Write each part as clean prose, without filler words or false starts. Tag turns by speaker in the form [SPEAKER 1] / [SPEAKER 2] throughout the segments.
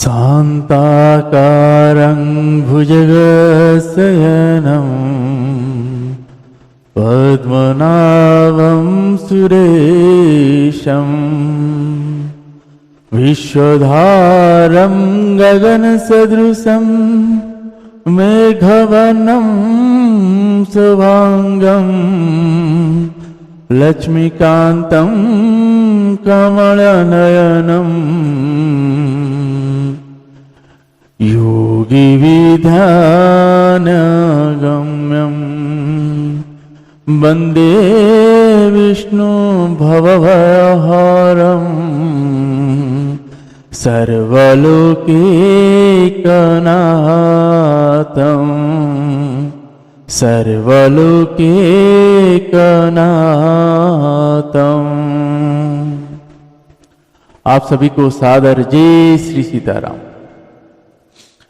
[SPEAKER 1] शान्ताकारं भुजगशयनं पद्मनाभं सुरेशं विश्वधारं गगनसदृशं मेघवर्णं शुभांगं लक्ष्मीकान्तं कमलनयनं योगिविध्यानगम्यं वन्दे विष्णु भवभयहरं सर्वलोकैकनाथं सर्वलोकैकनाथं। आप सभी को सादर जय श्री सीताराम।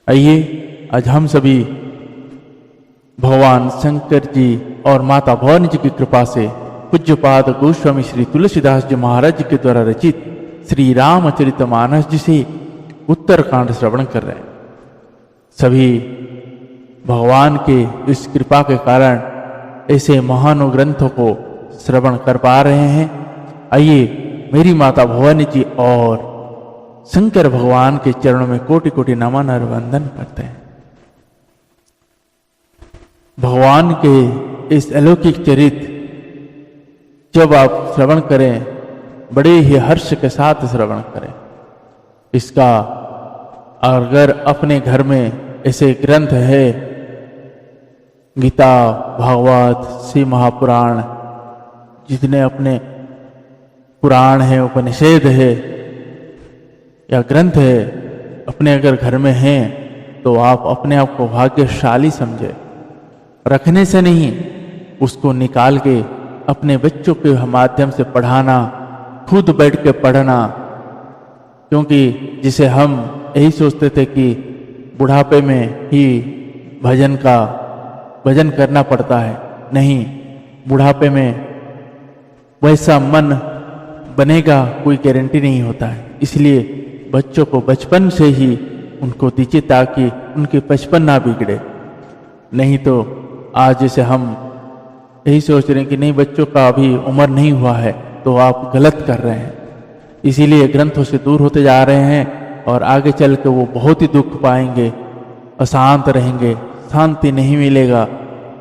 [SPEAKER 1] आइए आज हम सभी भगवान शंकर जी और माता भवानी जी की कृपा से पूज्यपाद गोस्वामी श्री तुलसीदास जी महाराज जी के द्वारा रचित श्री रामचरितमानस जी से उत्तरकांड श्रवण कर रहे हैं। सभी भगवान के इस कृपा के कारण ऐसे महान ग्रंथों को श्रवण कर पा रहे हैं। आइए मेरी माता भवानी जी और शंकर भगवान के चरणों में कोटि कोटि नमन और वंदन करते हैं। भगवान के इस अलौकिक चरित्र जब आप श्रवण करें बड़े ही हर्ष के साथ श्रवण करें। इसका अगर अपने घर में ऐसे ग्रंथ है गीता, भागवत, शिव महापुराण, जितने अपने पुराण है, उपनिषद है या ग्रंथ है, अपने अगर घर में हैं तो आप अपने आप को भाग्यशाली समझे। रखने से नहीं, उसको निकाल के अपने बच्चों के माध्यम से पढ़ाना, खुद बैठ के पढ़ना। क्योंकि जिसे हम यही सोचते थे कि बुढ़ापे में ही भजन करना पड़ता है, नहीं, बुढ़ापे में वैसा मन बनेगा कोई गारंटी नहीं होता है। इसलिए बच्चों को बचपन से ही उनको दीजिए ताकि उनके बचपन ना बिगड़े। नहीं तो आज जैसे हम यही सोच रहे हैं कि नहीं बच्चों का अभी उम्र नहीं हुआ है, तो आप गलत कर रहे हैं। इसीलिए ग्रंथों से दूर होते जा रहे हैं और आगे चल के वो बहुत ही दुख पाएंगे, अशांत रहेंगे, शांति नहीं मिलेगा।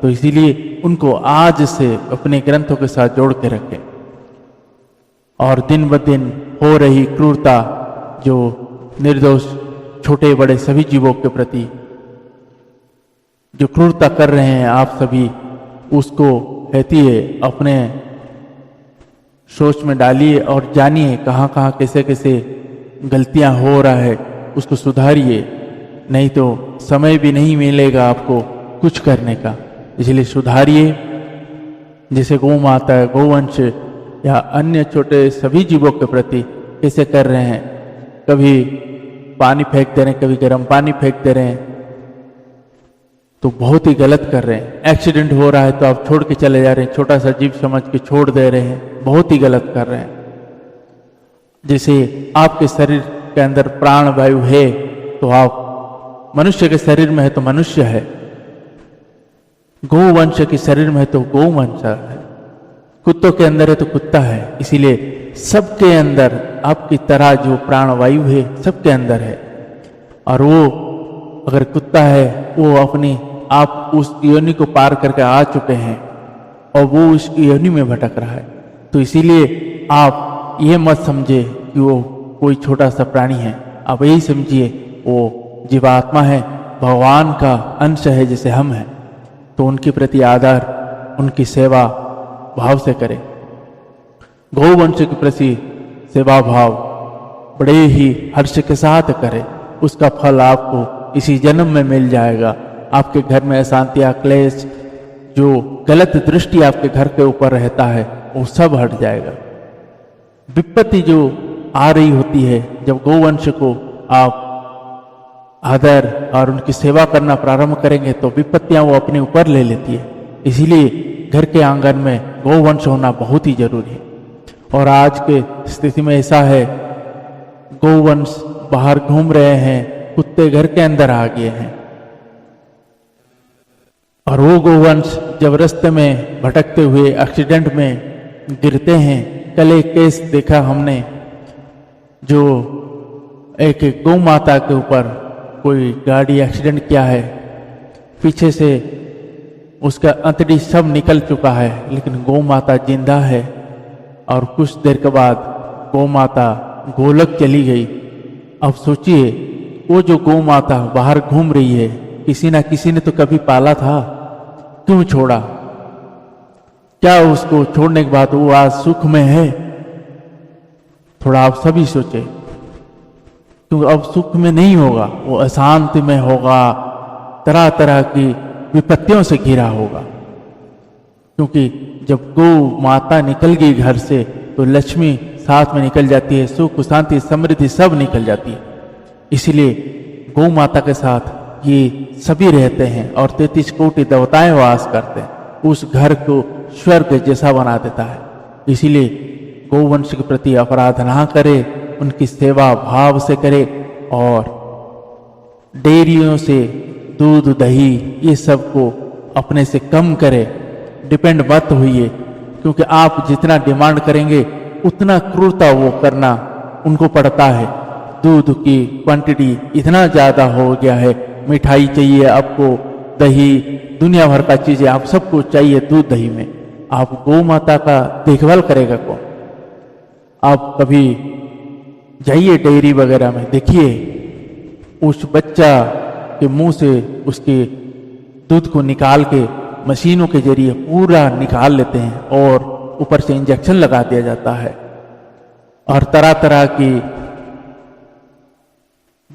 [SPEAKER 1] तो इसीलिए उनको आज से अपने ग्रंथों के साथ जोड़ के रखें। और दिन ब दिन हो रही क्रूरता, जो निर्दोष छोटे बड़े सभी जीवों के प्रति जो क्रूरता कर रहे हैं आप सभी, उसको कहती है अपने सोच में डालिए और जानिए कहाँ कहाँ कैसे कैसे गलतियां हो रहा है, उसको सुधारिए। नहीं तो समय भी नहीं मिलेगा आपको कुछ करने का। इसलिए सुधारिए। जैसे गौ माता है, गौवंश या अन्य छोटे सभी जीवों के प्रति कैसे कर रहे हैं, कभी पानी फेंक दे रहे हैं, कभी गर्म पानी फेंक दे रहे हैं, तो बहुत ही गलत कर रहे हैं। एक्सीडेंट हो रहा है तो आप छोड़ के चले जा रहे हैं, छोटा सा जीव समझ के छोड़ दे रहे हैं, बहुत ही गलत कर रहे हैं। जैसे आपके शरीर के अंदर प्राण वायु है तो आप मनुष्य के शरीर में है तो मनुष्य है, गौवंश के शरीर में है तो गौवंश है, कुत्तों के अंदर है तो कुत्ता है। इसीलिए सबके अंदर आपकी तरह जो प्राण वायु है सबके अंदर है। और वो अगर कुत्ता है वो अपनी आप उस योनि को पार करके आ चुके हैं और वो उस योनि में भटक रहा है। तो इसीलिए आप ये मत समझे कि वो कोई छोटा सा प्राणी है, आप यही समझिए वो जीवात्मा है, भगवान का अंश है जैसे हम हैं। तो उनके प्रति आदर, उनकी सेवा भाव से करें। गौवंश के प्रति सेवा भाव बड़े ही हर्ष के साथ करें, उसका फल आपको इसी जन्म में मिल जाएगा। आपके घर में अशांतियाँ, क्लेश, जो गलत दृष्टि आपके घर के ऊपर रहता है वो सब हट जाएगा। विपत्ति जो आ रही होती है, जब गौवंश को आप आदर और उनकी सेवा करना प्रारंभ करेंगे तो विपत्तियां वो अपने ऊपर ले लेती है। इसीलिए घर के आंगन में गौवंश होना बहुत ही जरूरी है। और आज के स्थिति में ऐसा है, गौवंश बाहर घूम रहे हैं, कुत्ते घर के अंदर आ गए हैं। और वो गोवंश जब रास्ते में भटकते हुए एक्सीडेंट में गिरते हैं। कल एक केस देखा हमने, जो एक गौ माता के ऊपर कोई गाड़ी एक्सीडेंट किया है, पीछे से उसका अंतड़ी सब निकल चुका है, लेकिन गौ माता जिंदा है। और कुछ देर के बाद गौ माता गोलक चली गई। अब सोचिए, वो जो गौ माता बाहर घूम रही है, किसी ना किसी ने तो कभी पाला था, क्यों छोड़ा? क्या उसको छोड़ने के बाद वो आज सुख में है? थोड़ा आप सभी सोचे, क्योंकि अब सुख में नहीं होगा, वो अशांति में होगा, तरह तरह की विपत्तियों से घिरा होगा। क्योंकि जब गौ माता निकल गई घर से तो लक्ष्मी साथ में निकल जाती है, सुख शांति समृद्धि सब निकल जाती है। इसलिए गौ माता के साथ ये सभी रहते हैं और 33 कोटि देवताएं वास करते हैं। उस घर को स्वर्ग जैसा बना देता है। इसीलिए गौवंश के प्रति अपराध ना करे, उनकी सेवा भाव से करे और डेयरियों से दूध दही ये सब को अपने से कम करे। डिपेंड मत होइए, क्योंकि आप जितना डिमांड करेंगे उतना क्रूरता वो करना उनको पड़ता है। दूध की क्वांटिटी इतना ज़्यादा हो गया है, मिठाई चाहिए आपको, दही, दुनिया भर का चीज़ें आप सबको चाहिए दूध दही में। आप गौ माता का देखभाल करेगा कौन? आप कभी जाइए डेयरी वगैरह में, देखिए उस बच्चा के मुंह से उसके दूध को निकाल के मशीनों के जरिए पूरा निकाल लेते हैं और ऊपर से इंजेक्शन लगा दिया जाता है और तरह तरह की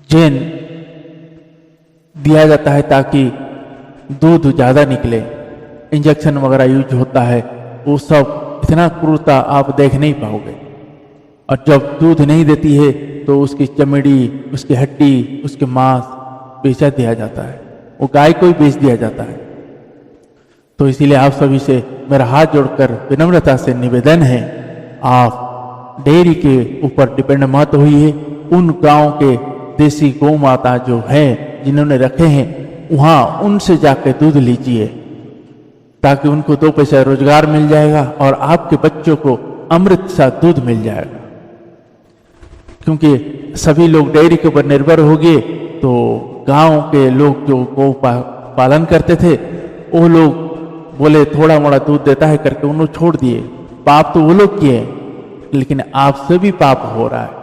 [SPEAKER 1] जेन दिया जाता है ताकि दूध ज़्यादा निकले। इंजेक्शन वगैरह यूज होता है, वो सब इतना क्रूरता आप देख नहीं पाओगे। और जब दूध नहीं देती है तो उसकी चमड़ी, उसकी हड्डी, उसके मांस बेचा दिया जाता है, वो गाय को ही बेच दिया जाता है। तो इसीलिए आप सभी से मेरा हाथ जोड़कर विनम्रता से निवेदन है, आप डेयरी के ऊपर डिपेंड मत होइए। उन गांव के देसी गौ माता जो है जिन्होंने रखे हैं, वहाँ उनसे जाकर दूध लीजिए ताकि उनको 2 पैसा रोजगार मिल जाएगा और आपके बच्चों को अमृत सा दूध मिल जाएगा। क्योंकि सभी लोग डेयरी के ऊपर निर्भर हो गए तो गांव के लोग जो गौ पालन करते थे, वो लोग बोले थोड़ा मोड़ा दूध देता है करके उन्होंने छोड़ दिए। पाप तो वो लोग किए, लेकिन आप से भी पाप हो रहा है।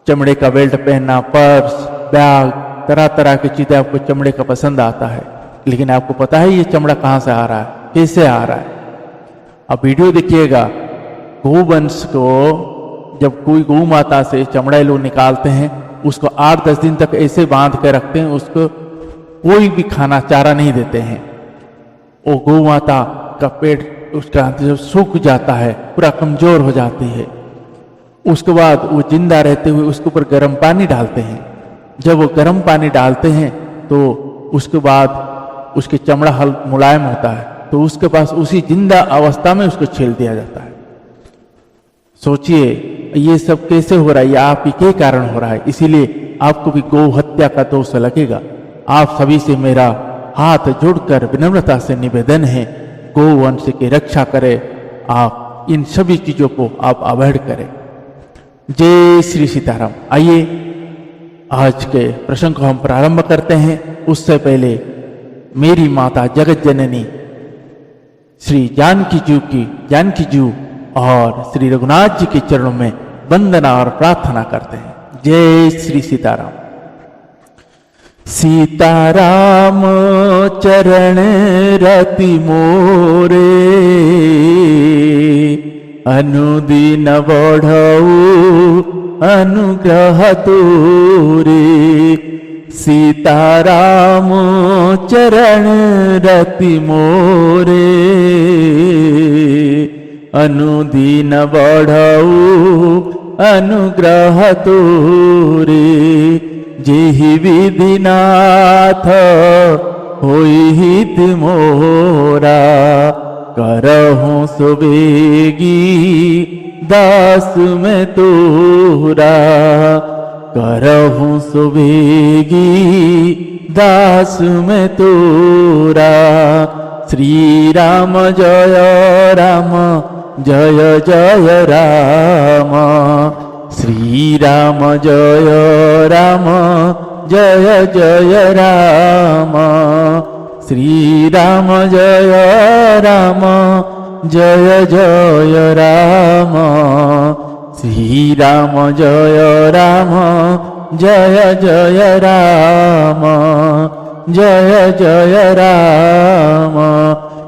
[SPEAKER 1] चमड़े का बेल्ट पहनना, पर्स, बैग, तरह तरह की चीज़ें आपको चमड़े का पसंद आता है, लेकिन आपको पता है ये चमड़ा कहाँ से आ रहा है, कैसे आ रहा है? अब वीडियो देखिएगा, गोवंश को जब कोई गौ माता से चमड़ा लोग निकालते हैं, उसको 8-10 दिन तक ऐसे बांध कर रखते हैं, उसको कोई भी खाना चारा नहीं देते हैं। वो गौ माता का पेट उसका जब सूख जाता है, पूरा कमजोर हो जाती है, उसके बाद वो जिंदा रहते हुए उसके ऊपर गर्म पानी डालते हैं। जब वो गर्म पानी डालते हैं तो उसके बाद उसके चमड़ा हल्का मुलायम होता है, तो उसके पास उसी जिंदा अवस्था में उसको छील दिया जाता है। सोचिए ये सब कैसे हो रहा है, ये आप ही के कारण हो रहा है। इसीलिए आपको भी गौ हत्या का दोष लगेगा। आप सभी से मेरा हाथ जोड़कर विनम्रता से निवेदन है, गोवंश की रक्षा करें। आप इन सभी चीजों को आप अवॉइड करें। जय श्री सीताराम। आइए आज के प्रसंग को हम प्रारंभ करते हैं। उससे पहले मेरी माता जगत जननी श्री जानकी जी और श्री रघुनाथ जी के चरणों में वंदना और प्रार्थना करते हैं। जय श्री सीताराम। सीताराम चरण रति मोरे, अनुदिन बढ़ऊ अनुग्रह तोरे। सीताराम चरण रति मोरे, अनुदिन बढ़ऊ अनुग्रह तोरे। जेहि विधिनाथ होई हित मोरा, करहूँ सुबेगी दास में तोरा। करहूं सुवेगी दास में तोरा। श्री राम जय राम जय जय राम। श्री राम जय राम जय जय राम। श्री राम जय राम जय जय राम। श्री राम जय राम जय जय राम जय जय राम।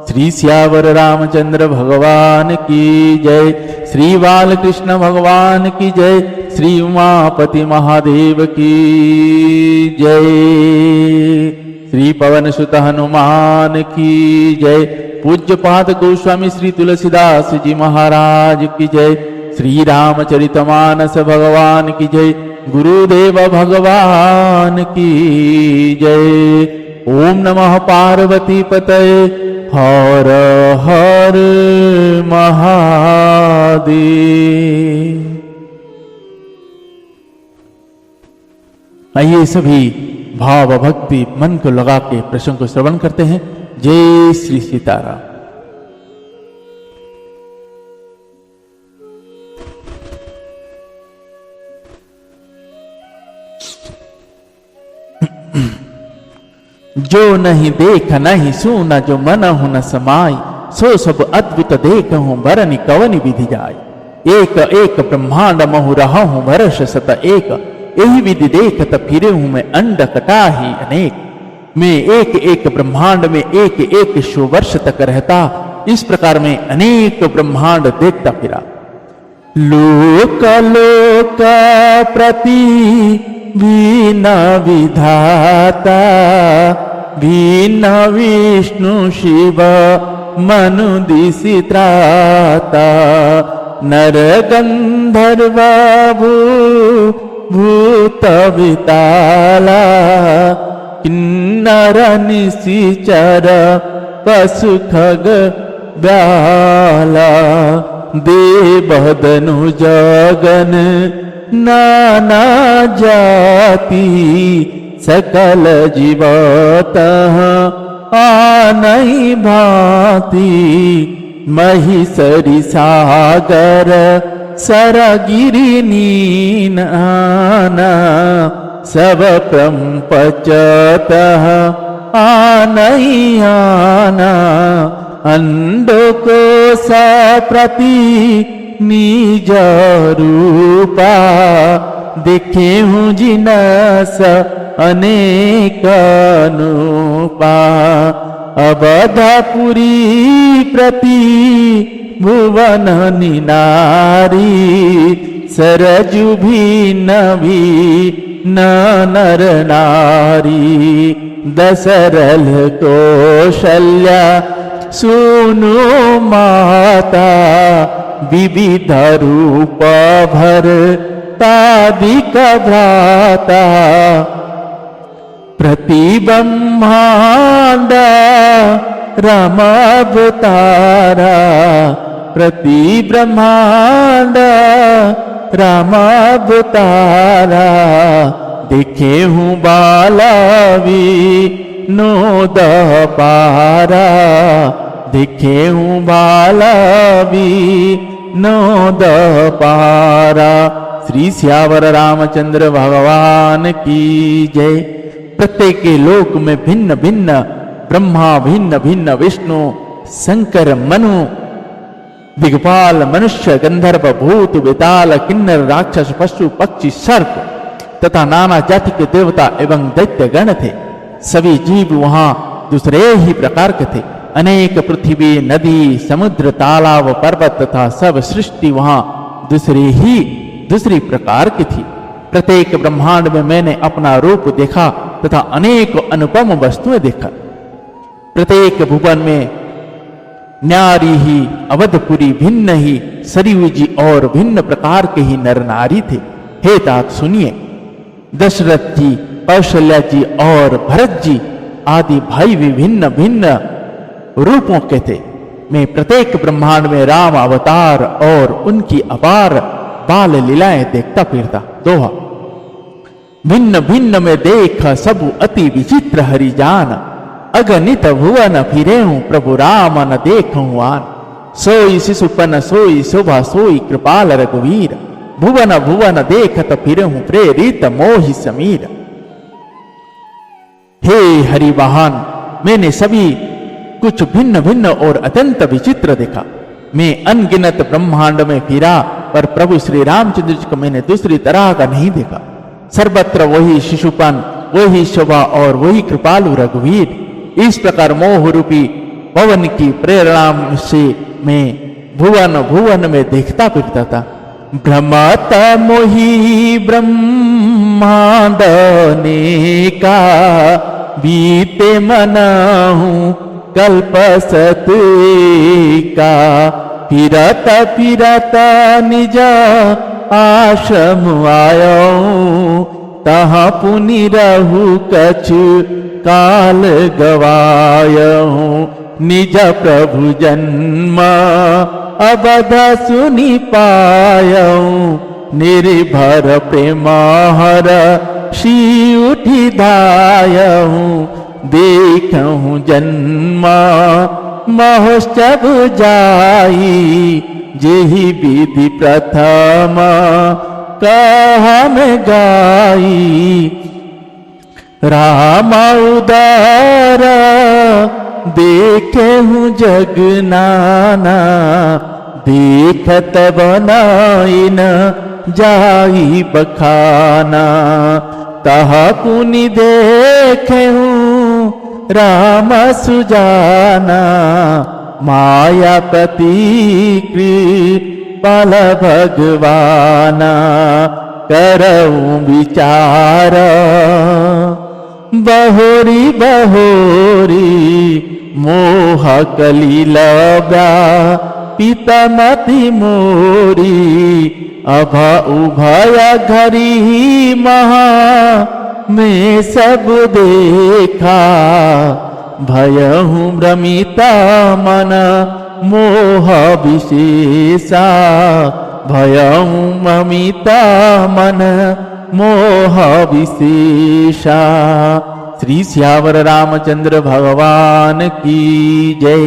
[SPEAKER 1] श्री सियावर रामचंद्र भगवान की जय। श्री बालकृष्ण भगवान की जय। श्री उमापति महादेव की जय। श्री पवन सुत हनुमान की जय। पूज्य पाद गोस्वामी श्री तुलसीदास जी महाराज की जय। श्री रामचरितमानस भगवान की जय। गुरुदेव भगवान की जय। ओम नमः पार्वती पतये हर हर महादेव। आइए सभी भाव भक्ति मन को लगा के प्रसंग को श्रवण करते हैं। जय श्री सीताराम। जो नहीं देख नहीं सुना जो मन हो न समाई, सो सब अद्भुत देख हूं बरनि कवनि विधि जाय। एक एक ब्रह्मांड महु रहा हूं वर्ष सत एक, यही विधि देखत फिरे हूं मैं अंड कटाही अनेक। मैं एक एक ब्रह्मांड में एक एक सौ वर्ष तक रहता, इस प्रकार में अनेक ब्रह्मांड देखता फिरा। लोक लोक प्रति भिन्न विधाता, भिन्न विष्णु शिव मनु दिशि त्राता। नर गंधर्व भूत विताला, किन्नर निशिचर पशु खग ब्याला। देव धनुज गण नाना जाति, सकल जीवतः आनहि भांति। महिषरी सागर सरगिरि नीनाना, सब प्रपंचतः आनहि आना। अंडकोश प्रति निज रूपा, देखे हूँ जिनस अनेक अनुपा। अवधपुरी प्रति भुवन निनारी, सरजु भिन्न भिन्न नर नारी। दशरथ कौशल्या सुनु माता, विविध रूप भर तादिक भ्राता। प्रति ब्रह्मांड राम अवतारा, प्रति ब्रह्मांड राम अवतारा। देखे हूँ बालावी नोद पारा, देखे हूँ बालावी नोद पारा। श्री सियावर रामचंद्र भगवान की जय। प्रत्येक लोक में भिन्न भिन्न ब्रह्मा, भिन्न भिन्न विष्णु, शंकर, मनु, दिग्पाल, मनुष्य, गंधर्व, भूत, बेताल, किन्नर, राक्षस, पशु, पक्षी, सर्प तथा नाना जाति के देवता एवं दैत्य गण थे। सभी जीव वहां दूसरे ही प्रकार के थे। अनेक पृथ्वी, नदी, समुद्र, तालाब, पर्वत तथा सब सृष्टि वहां दूसरी प्रकार की थी। प्रत्येक ब्रह्मांड में मैंने अपना रूप देखा तथा अनेक अनुपम वस्तुएं देखा। प्रत्येक भुवन में न्यारी ही, अवधपुरी भिन्न ही, सरयू जी और भिन्न प्रकार के ही नर नारी थे। हे तात सुनिए, दशरथ जी, कौशल्या जी और भरत जी आदि भाई विभिन्न भिन्न रूपों के थे। मैं प्रत्येक ब्रह्मांड में राम अवतार और उनकी अपार बाल लीलाएं देखता फिरता। दोहा। भिन्न भिन्न में देख सब अति विचित्र हरिजान, अगणित भुवन फिरेहूं प्रभु राम न देखूं आन। सोई शिशुपन सोई शोभा सोई कृपाल रघुवीर, भुवन भुवन देखत फिरहूं प्रेरित मोहि समीर। हे हरिवाहन, मैंने सभी कुछ भिन्न भिन्न और अत्यंत विचित्र देखा। मैं अनगिनत ब्रह्मांड में फिरा, पर प्रभु श्री रामचंद्र जी को मैंने दूसरी तरह का नहीं देखा। सर्वत्र वही शिशुपन, वही शोभा और वही कृपालु रघुवीर। इस प्रकार मोह रूपी पवन की प्रेरणा से मैं भुवन भुवन में देखता फिरता था। भ्रमत मोहि ब्रह्मांड का, बीते मनहु कल्प सत का। फिरत फिरत निज आश्रम आयो, तहाँ पुनि रहु कछु काल गवायहु। निज प्रभु जन्म अबध सुनि पायहु, निर्भर प्रेम हर शी उठी धायहु। देखहु जन्म महोत्सव जाई, जेहि विधि प्रथम कहा में गाई। राम उदार देखे हूँ जग नाना, देखत बनाई न जाई बखाना। तहा पुनि देखे हूँ राम सुजाना, मायापति कृपाल भगवाना। करऊं विचार बहोरी बहोरी, मोह कलिल पितमति मोरी। अभा उभय घरी महा मैं सब देखा, भयहूँ भ्रमिता मन मोह विशेषा। भयहूँ भ्रमिता मन मोह विशेषा। श्री सियावर रामचंद्र भगवान की जय।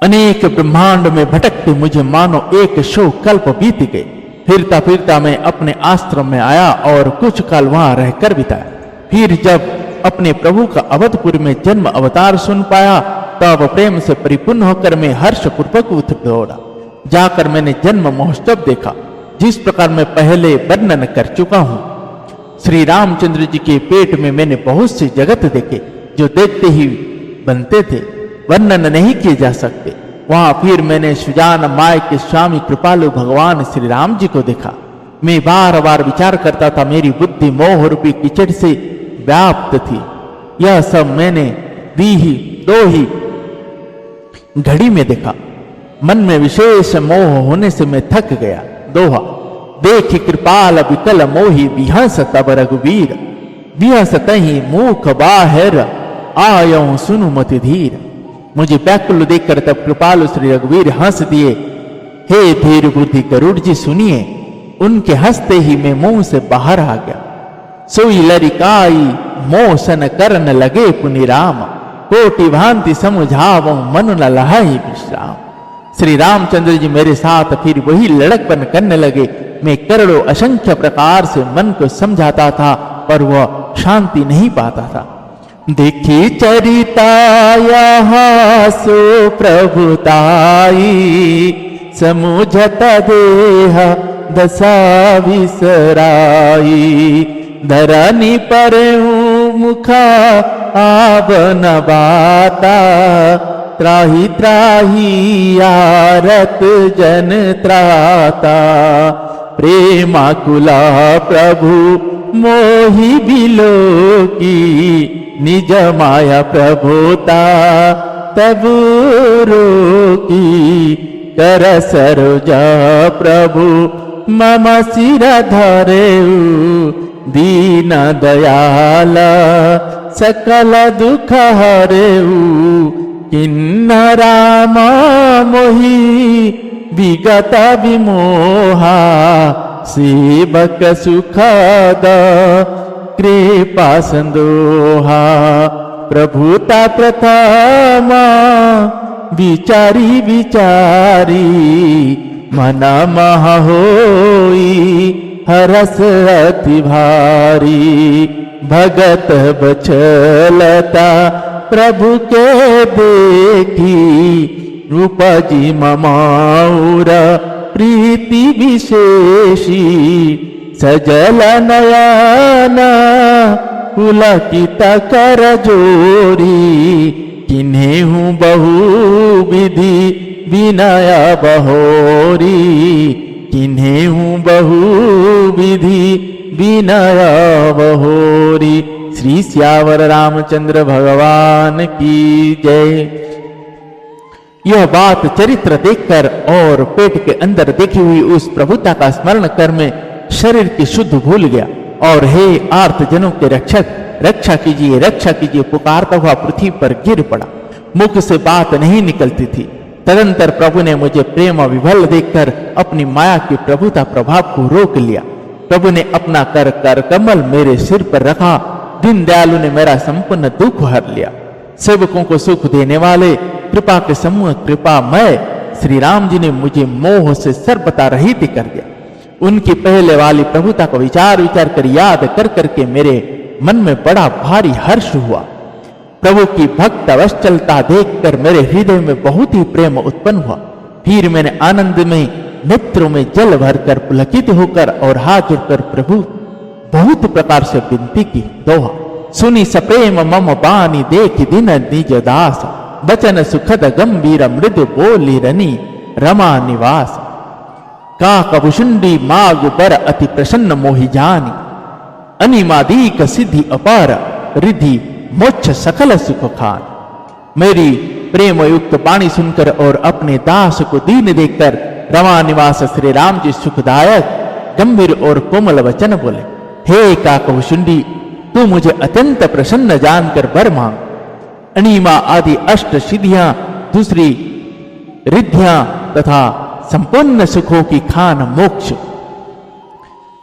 [SPEAKER 1] अनेक ब्रह्मांड में भटकते मुझे मानो 100 कल्प बीत गए। फिरता फिरता मैं अपने आश्रम में आया और कुछ काल वहां रहकर बिताया। फिर जब अपने प्रभु का अवधपुर में जन्म अवतार सुन पाया, तब प्रेम से परिपूर्ण होकर मैं हर्ष पूर्वक उठ दौड़ा। जाकर मैंने जन्म महोत्सव देखा, जिस प्रकार मैं पहले वर्णन कर चुका हूं। श्री रामचंद्र जी के पेट में मैंने बहुत से जगत देखे, जो देखते ही बनते थे, वर्णन नहीं किए जा सकते। वहां फिर मैंने सुजान माय के स्वामी कृपालु भगवान श्री राम जी को देखा। मैं बार बार विचार करता था, मेरी बुद्धि मोह रूपी कीचड़ से व्याप्त थी। यह सब मैंने दो ही घड़ी में देखा। मन में विशेष मोह होने से मैं थक गया। दोहा देख कृपाल विकल मोहि, विहस तब रघुवीर। विहस तहि मुख बाहर, आयऊं सुनु मति धीर। मुझे व्याकुल देखकर तब कृपालु श्री रघुवीर हंस दिए। हे धीर बुद्धि गरुड़ जी सुनिए। उनके हंसते ही मैं मुंह से बाहर आ गया। सोई लरिकाई मोसन करन लगे पुनि राम, कोटि भांति समझावो मन न लहाई विश्राम। श्री रामचंद्र जी मेरे साथ फिर वही लड़कपन करने लगे। मैं करोड़ों असंख्य प्रकार से मन को समझाता था, पर वह शांति नहीं पाता था। देखी चरिता यहाँ सो प्रभुताई, समुझत देह दशा विसराई। धरनी पर मुखा आवन बाता, त्राही त्राही आरत जन त्राता। प्रेमाकुला प्रभु मोहि बिलो की, निज माया प्रभुता तब रोकी। कर सरोजा प्रभु मम सिर धरेउ, दीन दयाल सकल दुख हरेउ। किन्न राम मोहि विगत विमोहा सेवक सुखद कृपा संदोहा प्रभुता प्रथमा विचारी विचारी मन मह होई हरस अति भारी भगत बचलता प्रभु के देखी उपजी ममाउर प्रीति विशेषी सजल नयना पुलकित कर जोरी किन्हें हूँ बहु विधि विनय बहोरी किन्हें हूँ बहु विधि विनय बहोरी। श्री सियावर रामचंद्र भगवान की जय। यह बात चरित्र देखकर और पेट के अंदर देखी हुई उस प्रभुता का स्मरण कर में शरीर की शुद्ध भूल गया और हे आर्त जनों के रक्षक रक्षा कीजिए पुकारता हुआ पृथ्वी पर गिर पड़ा। मुख से बात नहीं निकलती थी। तदंतर प्रभु ने मुझे प्रेम विभल देखकर अपनी माया की प्रभुता प्रभाव को रोक लिया। प्रभु ने अपना कर कमल मेरे सिर पर रखा। दीन दयालु ने मेरा संपूर्ण दुख हर लिया। सेवकों को सुख देने वाले कृपा के समूह कृपामय श्री राम जी ने मुझे मोह से सर्वथा रहित कर दिया। उनकी पहले वाली प्रभुता को विचार कर याद कर करके मेरे मन में बड़ा भारी हर्ष हुआ। प्रभु की भक्त अवश्चलता देखकर मेरे हृदय में बहुत ही प्रेम उत्पन्न हुआ। फिर मैंने आनंद में नेत्रों में जल भरकर पुलकित होकर और हाथ जोड़कर प्रभु बहुत प्रकार से विनती की। दोहा सुनी सप्रेम मम बानी देख दिन निज दास बचन सुखद गंभीर मृदु बोली रनी रमा निवास का कबुशुंडी माग बर अति प्रसन्न मोहि जानी अनिमादीक सिद्धि अपार रिद्धि मोक्ष सकल सुख खान। मेरी प्रेम युक्त वाणी सुनकर और अपने दास को दीन देखकर रमा निवास श्री राम जी सुखदायक गंभीर और कोमल वचन बोले, हे काकभुशुंडी तू मुझे अत्यंत प्रसन्न जानकर वर मांग। अनिमा आदि अष्ट सिद्धियां दूसरी रिद्धियां तथा संपूर्ण सुखों की खान मोक्ष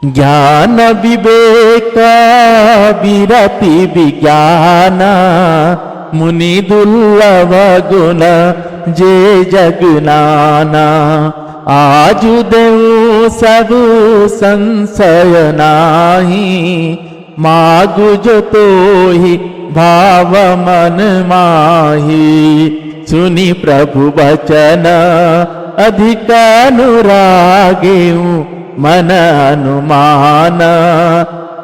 [SPEAKER 1] ज्ञान विवेक विरति विज्ञान मुनि दुर्लभ गुण जे जगनाना आजु देऊ सब संशय नाही मागु जो तो ही भाव मन माही सुनी प्रभु वचन अधिक अनुरागेऊ मन अनुमान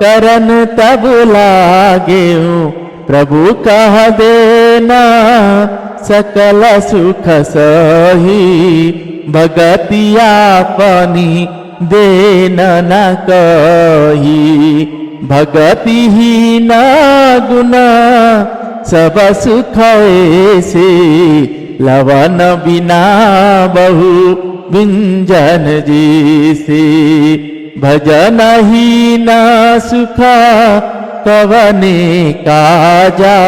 [SPEAKER 1] करन तब लागेऊ प्रभु कह देना सकल सुख सही भगतिया पनी देन न कही भगति ही न गुना सब सुख ऐसे लवन बिना बहु विंजन जैसे भजन ही न सुख कवने काजा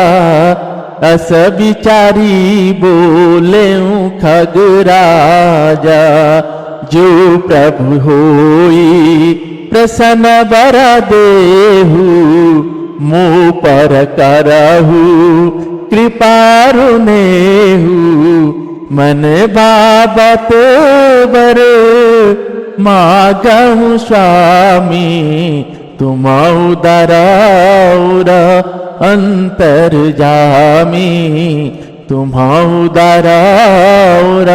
[SPEAKER 1] अस विचारी बोले खगराजा जो प्रभु होई प्रसन्न बर देहु मुँह पर करहु कृपारुनेहु मन बाबत बर मागहु स्वामी तुम उदरौर अंतर जामी तुम उदरौर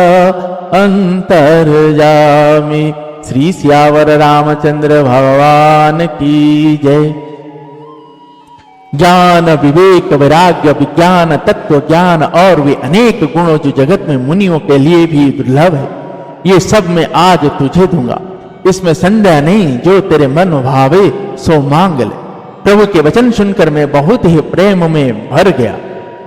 [SPEAKER 1] अंतर जामी। श्री सियावर रामचंद्र भगवान की जय। ज्ञान विवेक वैराग्य विज्ञान तत्व ज्ञान और वे अनेक गुणों जो जगत में मुनियों के लिए भी दुर्लभ है, ये सब मैं आज तुझे दूंगा, इसमें संदेह नहीं। जो तेरे मन भावे सो मांग ले। प्रभु के वचन सुनकर मैं बहुत ही प्रेम में भर गया।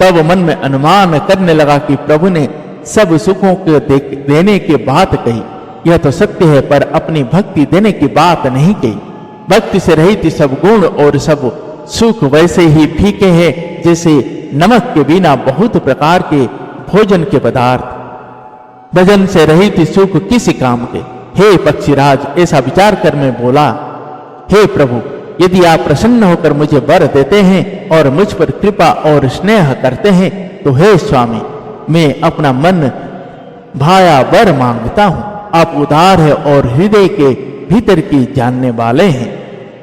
[SPEAKER 1] तब मन में अनुमान करने लगा कि प्रभु ने सब सुखों को देने की बात कही, यह तो सत्य है, पर अपनी भक्ति देने की बात नहीं कही। भक्ति से रहित सब गुण और सब सुख वैसे ही फीके हैं जैसे नमक के बिना बहुत प्रकार के भोजन के पदार्थ। भजन से रहित सुख किसी काम के। हे पक्षीराज, ऐसा विचार कर मैं बोला, हे प्रभु, यदि आप प्रसन्न होकर मुझे वर देते हैं और मुझ पर कृपा और स्नेह करते हैं तो हे स्वामी, मैं अपना मन भाया वर मांगता हूं। आप उदार है और हृदय के भीतर की जानने वाले हैं।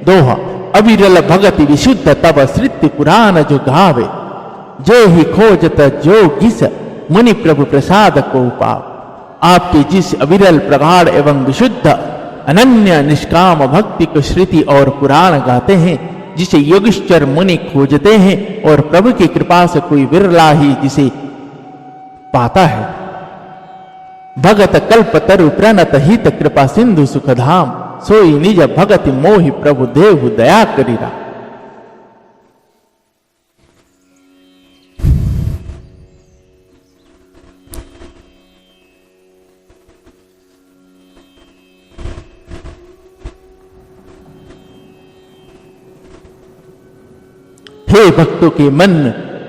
[SPEAKER 1] दोहा। अविरल भगति विशुद्ध तब सृत्य पुराण जो गावे, जो ही खोजत जो गिस मुनि प्रभु प्रसाद को पाव। आपके जिस अविरल प्रगाढ़ एवं विशुद्ध अनन्य निष्काम भक्ति को श्रुति और पुराण गाते हैं, जिसे योगीश्वर मुनि खोजते हैं और प्रभु की कृपा से कोई विरला ही जिसे पाता है। भगत कल्प तरु प्रणत हित कृपा सिंधु सुखधाम, सोई निज भगति मोहि प्रभु देहु दया करीरा। हे भक्तों के मन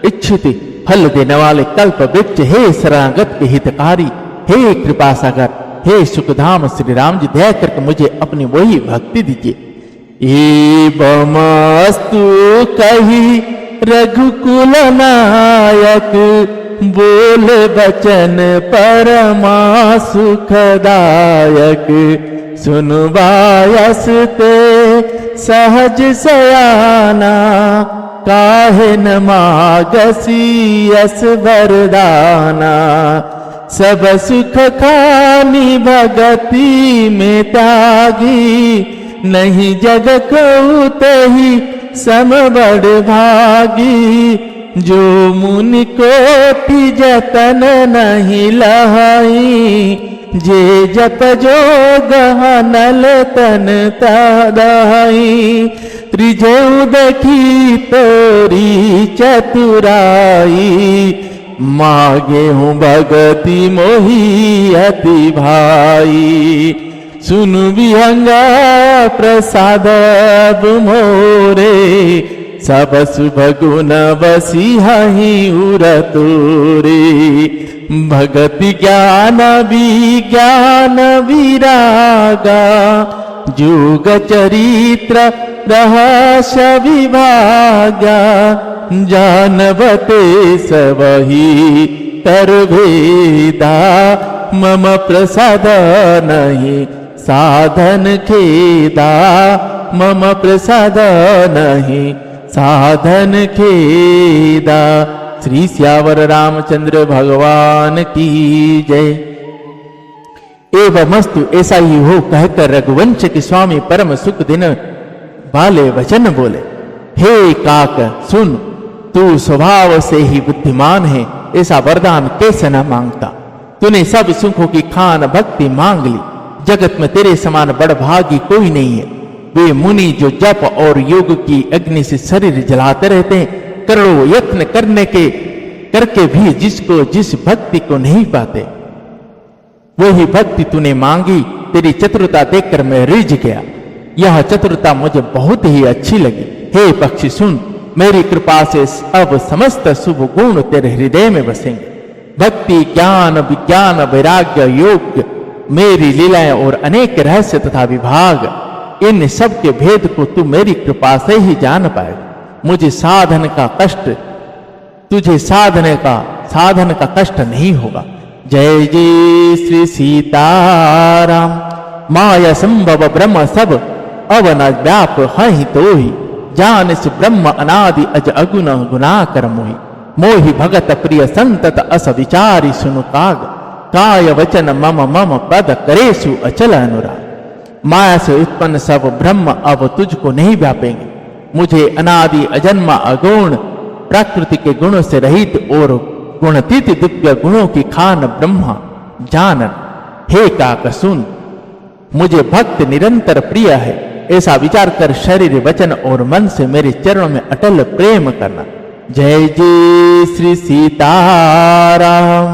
[SPEAKER 1] इच्छित फल देने वाले कल्प वृक्ष, हे शरणागत के हितकारी, हे कृपा सागर, हे सुखधाम श्री राम जी, दया करके मुझे अपनी वही भक्ति दीजिए। एवमस्तु कही रघुकुल नायक, बोले बचन परमा सुखदायक। सुनु बायस ते सहज सयाना, काहे न मागसी यस वरदाना। सब सुख खानी भगति में त्यागी, नहीं जग को तही सम बड़ भागी। जो मुनि कोटि जतन नहीं लहाई, जे जप जोग नल तन तादाई। त्रिजऊ देखी तोरी चतुराई, मागे हूँ भगति मोही अति भाई। सुनु विहंगा प्रसाद मोरे, सब शुभ गुण बसी हही उर तोरे। भगति ज्ञान विज्ञान विरागा, जुग चरित्र रहस्य विभागा। जानवते सबही तर भेदा, मम प्रसाद नहीं साधन खेदा। मम प्रसाद नहीं साधन खेदा। श्री श्यावर रामचंद्र भगवान की जय। एवमस्तु, ऐसा ही हो कहकर रघुवंश के स्वामी परम सुख दिन वाले वचन बोले। हे काक सुन, तू स्वभाव से ही बुद्धिमान है, ऐसा वरदान कैसे न मांगता। तूने सब सुखों की खान भक्ति मांग ली। जगत में तेरे समान बड़भागी कोई नहीं है। वे मुनि जो जप और योग की अग्नि से शरीर जलाते रहते हैं, करोड़ों यत्न करके भी जिसको जिस भक्ति को नहीं पाते, वही भक्ति तूने मांगी। तेरी चतुरता देखकर मैं रिझ गया। यह चतुरता मुझे बहुत ही अच्छी लगी। हे पक्षी सुन, मेरी कृपा से अब समस्त शुभ गुण तेरे हृदय में बसेंगे। भक्ति, ज्ञान, विज्ञान, वैराग्य, योग, मेरी लीलाएं और अनेक रहस्य तथा विभाग, इन सब के भेद को तू मेरी कृपा से ही जान पाएगा। मुझे साधन का कष्ट, तुझे साधन का कष्ट नहीं होगा। जय जय श्री सीताराम। माया संभव ब्रह्म सब अवन व्याप हहि तोहि, जान से ब्रह्म अनादि अज अगुण गुणाकर मोहि। मोहि भगत प्रिय संतत अस विचारी सुनु काग, काय वचन मम मम पद करेसु अचल अनुराग। माया से उत्पन्न सब ब्रह्म अब तुझको नहीं व्यापेंगे। मुझे अनादि अजन्मा अगुण प्रकृति के गुणों से रहित और गुणतीत दिव्य गुणों की खान ब्रह्मा जानन। हे काक सुन, मुझे भक्त निरंतर प्रिय है, ऐसा विचार कर शरीर वचन और मन से मेरे चरणों में अटल प्रेम करना। जय जय श्री सीताराम।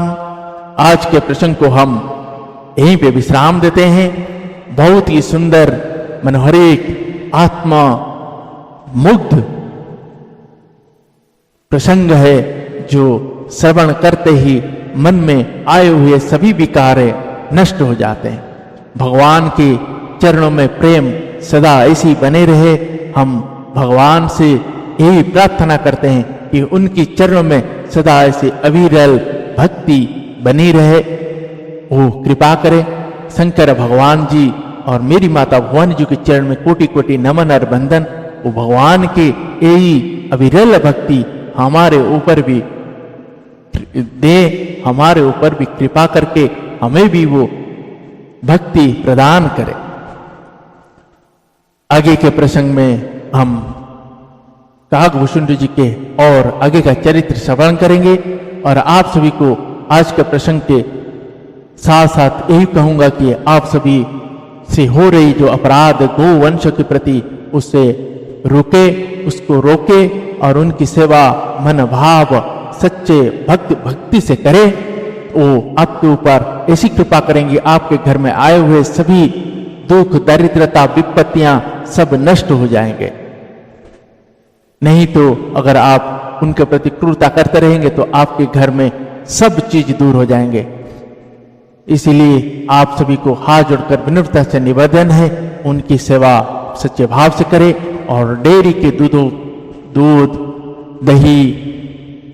[SPEAKER 1] आज के प्रसंग को हम यहीं पे विश्राम देते हैं। बहुत ही सुंदर, मनोहरिक, आत्मा मुग्ध प्रसंग है, जो श्रवण करते ही मन में आए हुए सभी विकार नष्ट हो जाते हैं। भगवान के चरणों में प्रेम सदा ऐसी बने रहे। हम भगवान से यही प्रार्थना करते हैं कि उनकी चरणों में सदा ऐसी अविरल भक्ति बनी रहे। वो कृपा करे। शंकर भगवान जी और मेरी माता भवानी जी के चरण में कोटि कोटि नमन और बंदन। वो भगवान के यही अविरल भक्ति हमारे ऊपर भी दे, हमारे ऊपर भी कृपा करके हमें भी वो भक्ति प्रदान करे। आगे के प्रसंग में हम काकभूषुंड जी के और आगे का चरित्र श्रवण करेंगे। और आप सभी को आज के प्रसंग के साथ साथ यही कहूंगा कि आप सभी से हो रही जो अपराध गोवंश के प्रति उससे रुके, उसको रोके और उनकी सेवा मन भाव सच्चे भक्ति से करे। वो आपके ऊपर ऐसी कृपा करेंगे, आपके घर में आए हुए सभी दुख दरिद्रता विपत्तियां सब नष्ट हो जाएंगे। नहीं तो अगर आप उनके प्रति क्रूरता करते रहेंगे तो आपके घर में सब चीज दूर हो जाएंगे। इसीलिए आप सभी को हाथ जोड़कर विनम्रता से निवेदन है, उनकी सेवा सच्चे भाव से करें और डेयरी के दूध दही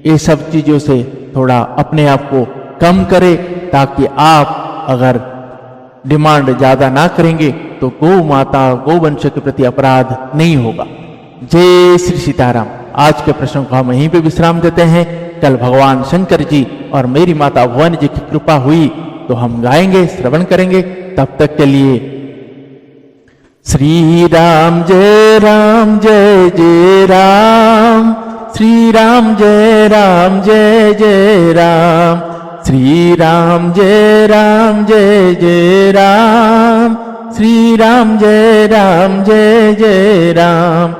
[SPEAKER 1] ये सब चीजों से थोड़ा अपने आप को कम करें, ताकि आप अगर डिमांड ज्यादा ना करेंगे तो गौ माता गोवंश के प्रति अपराध नहीं होगा। जय श्री सीताराम। आज के प्रश्न को हम यहीं पे विश्राम देते हैं। कल भगवान शंकर जी और मेरी माता भवानी जी की कृपा हुई तो हम गाएंगे, श्रवण करेंगे। तब तक के लिए श्री राम जय राम जय जय राम, श्री राम जय राम जय जय राम, श्री राम जय राम जय जय राम, श्री राम जय राम जय जय राम।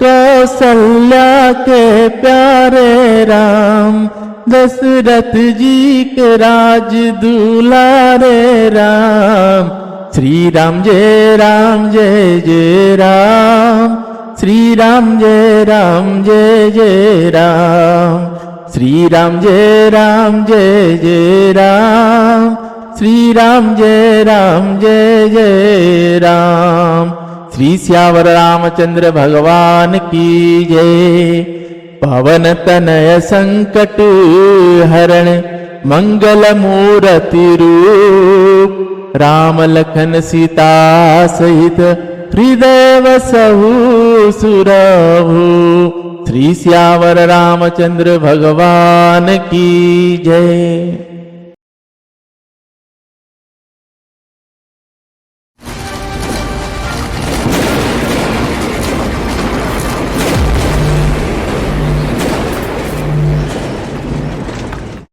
[SPEAKER 1] कौशल्या के प्यारे राम, दशरथ जी के राज दुलारे राम, श्री राम जय राम जय जय राम, श्री राम जय राम जय जय राम, श्री राम जय राम जय जय राम, श्री राम जय राम जय जय राम। श्री श्यावर रामचंद्र भगवान की जय। पवन तनय संकट हरण मंगल मूर्ति रूप, राम लखन सीता सहित हृदय वसहु सुरभु। श्री श्यावर रामचंद्र भगवान की जय।